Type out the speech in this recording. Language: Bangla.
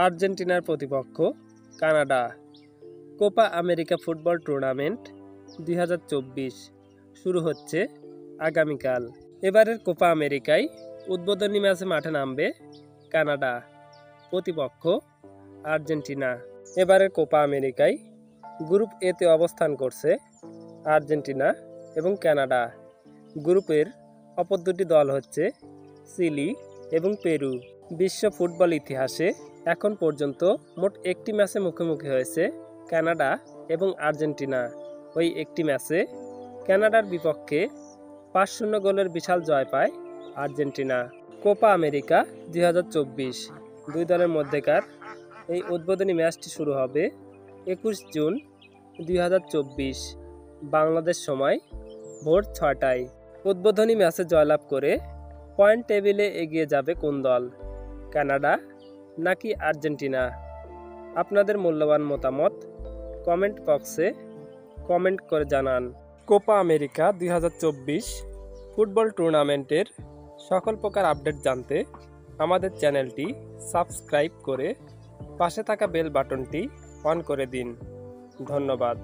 আর্জেন্টিনার প্রতিপক্ষ Canada. Copa America football tournament 2024 শুরু হচ্ছে আগামীকাল। এবারের কোপা আমেরিকায় উদ্বোধনী ম্যাচে মাঠে নামবে কানাডা, প্রতিপক্ষ আর্জেন্টিনা। এবারের কোপা আমেরিকায় গ্রুপ এতে অবস্থান করছে আর্জেন্টিনা এবং কানাডা। গ্রুপের অপর দুটি দল হচ্ছে চিলি এবং পেরু। বিশ্ব ফুটবল ইতিহাসে এখন পর্যন্ত মোট একটি ম্যাচে মুখোমুখি হয়েছে কানাডা এবং আর্জেন্টিনা। ওই একটি ম্যাচে কানাডার বিপক্ষে 5-0 গোলের বিশাল জয় পায় আর্জেন্টিনা। কোপা আমেরিকা 2024 দুই দলের মধ্যেকার এই উদ্বোধনী ম্যাচটি শুরু হবে 21 জুন 2024 বাংলাদেশ সময় ভোর 6টায়। উদ্বোধনী ম্যাচে জয়লাভ করে পয়েন্ট টেবিলে এগিয়ে যাবে কোন দল, কানাডা নাকি আর্জেন্টিনা? আপনাদের মূল্যবান মতামত কমেন্ট বক্সে কমেন্ট করে জানান। কোপা আমেরিকা 2024 ফুটবল টুর্নামেন্টের সকল প্রকার আপডেট জানতে আমাদের চ্যানেলটি সাবস্ক্রাইব করে পাশে থাকা বেল বাটনটি অন করে দিন। ধন্যবাদ।